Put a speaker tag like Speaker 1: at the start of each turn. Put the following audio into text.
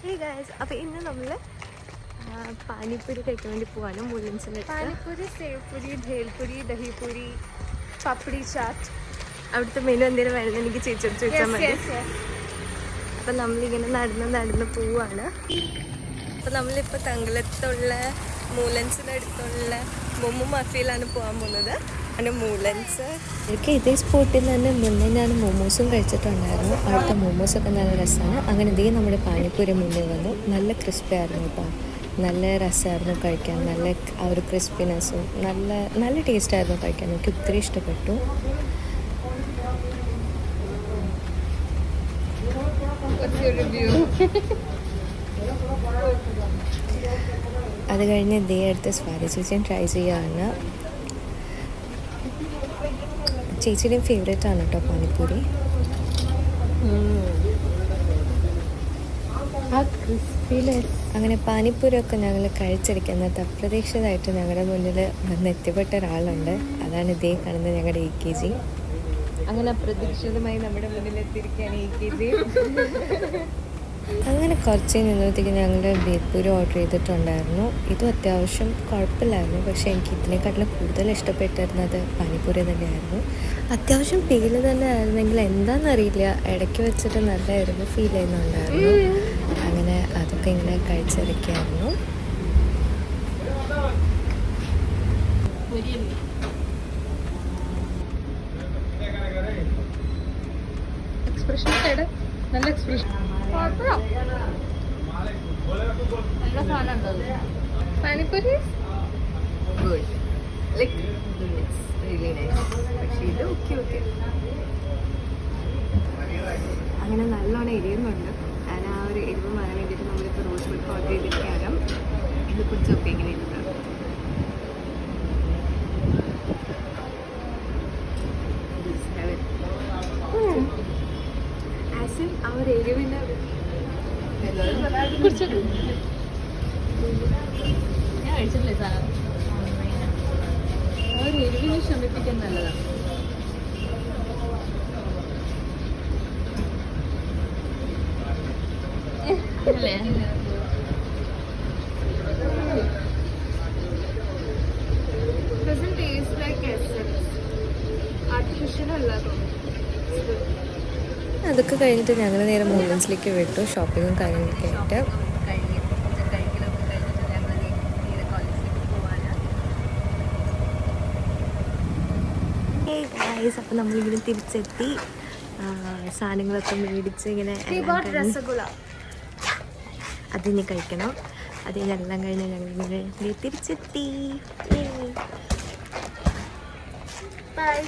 Speaker 1: Hey guys, അപ്പോൾ ഇന്ന് നമ്മൾ പാനിപ്പൂരി കഴിക്കാൻ വേണ്ടി പോവാണ് മുലൻസിൽ.
Speaker 2: പാനിപ്പൂരി, സേവ്പൂരി, ഭേൽപൂരി, ദഹിപൂരി, പപ്പടി ചാറ്റ്.
Speaker 1: അവിടുത്തെ മെനു എന്തെങ്കിലും വേണമെന്ന് എനിക്ക് ചേച്ചിയോട് ചോദിച്ചാൽ മതി. അപ്പം നമ്മളിങ്ങനെ നടന്ന് പോവാണ്. അപ്പോൾ നമ്മളിപ്പോൾ തങ്കളത്തുള്ള മൂലൻസിനടുത്തുള്ള മൊമ്മു മഫിയിലാണ് പോകാൻ പോകുന്നത്. അങ്ങനെ മൂലൻസ് എനിക്ക് ഇതേ സ്പോട്ടിൽ തന്നെ മുന്നേ ഞാൻ മോമോസും കഴിച്ചിട്ടുണ്ടായിരുന്നു. അവിടുത്തെ മോമോസൊക്കെ നല്ല രസമാണ്. അങ്ങനെ ഇതേ നമ്മുടെ പാനിപ്പൂരി മുന്നിൽ വന്നു. നല്ല ക്രിസ്പി ആയിരുന്നു കേട്ടോ, നല്ല രസമായിരുന്നു കഴിക്കാൻ. നല്ല ആ ഒരു ക്രിസ്പിനെസ്സും നല്ല ടേസ്റ്റായിരുന്നു കഴിക്കാൻ. എനിക്ക് ഒത്തിരി ഇഷ്ടപ്പെട്ടു. അത് കഴിഞ്ഞ് ഇതേ അടുത്ത് സ്വാതി ചേച്ചിയും ട്രൈ ചെയ്യുകയാണ്. ചേച്ചിയുടെയും ഫേവറേറ്റ് ആണ് കേട്ടോ പാനിപ്പൂരി. അങ്ങനെ പാനിപ്പൂരിയൊക്കെ ഞങ്ങൾ കഴിച്ചിരിക്കുന്നത് അപ്രതീക്ഷിതമായിട്ട് ഞങ്ങളുടെ മുന്നിൽ വന്നെത്തിപ്പെട്ട ഒരാളുണ്ട്. അതാണ് ഇതേ കാണുന്നത് ഞങ്ങളുടെ EKG. അങ്ങനെ അപ്രതീക്ഷിതമായി നമ്മുടെ മുന്നിൽ എത്തിയിരിക്കുകയാണ് EKG. അങ്ങനെ കുറച്ച് നിന്നത്തേക്ക് ഞങ്ങൾ ബേൽപൂരി ഓർഡർ ചെയ്തിട്ടുണ്ടായിരുന്നു. ഇതും അത്യാവശ്യം കുഴപ്പമില്ലായിരുന്നു. പക്ഷേ എനിക്ക് ഇതിനെക്കാട്ടിലും കൂടുതൽ ഇഷ്ടപ്പെട്ടിരുന്നത് പാനിപ്പൂരി തന്നെയായിരുന്നു. അത്യാവശ്യം പേര് തന്നെ ആയിരുന്നെങ്കിൽ എന്താണെന്നറിയില്ല, ഇടയ്ക്ക് വെച്ചിട്ട് നല്ലതായിരുന്നു, ഫീൽ ചെയ്യുന്നുണ്ടായിരുന്നു. അങ്ങനെ അതൊക്കെ ഇങ്ങനെ കഴിച്ചിരിക്കുകയായിരുന്നു.
Speaker 2: നല്ല expression. Panipuri good, like it's really nice. പക്ഷേ ഇത് ഓക്കെ.
Speaker 1: അങ്ങനെ നല്ലോണം എരിയുന്നുണ്ട്. ഞാൻ ആ ഒരു എരിവ് മാറാൻ വേണ്ടിയിട്ട് നമ്മളിപ്പോൾ റോസ് മിൽക്ക് ഓർഡർ ചെയ്തിരിക്കുകയാണ്. ഇത് കുറിച്ചൊക്കെ ഇങ്ങനെ ഇരുന്നത് ആസിൻ ആ ഒരു എരിവിൻ്റെ
Speaker 2: ഞാൻ കഴിച്ചിട്ടില്ലേ സാധനം. ആ ഒരു എരിവിനെ ശമിപ്പിക്കാൻ നല്ലതാണ്. അല്ലേ
Speaker 1: അതൊക്കെ കഴിഞ്ഞിട്ട് ഞങ്ങൾ നേരെ മൂലൻസിലേക്ക് വിട്ടു, ഷോപ്പിങ്ങും കാര്യങ്ങളൊക്കെ ആയിട്ട്. അപ്പം നമ്മളിങ്ങനെ തിരിച്ചെത്തി, സാധനങ്ങളൊക്കെ മേടിച്ച് ഇങ്ങനെ അതിന് കഴിക്കണം. അതിനെല്ലാം കഴിഞ്ഞ് ഞങ്ങളിങ്ങനെ തിരിച്ചെത്തി. ബൈ.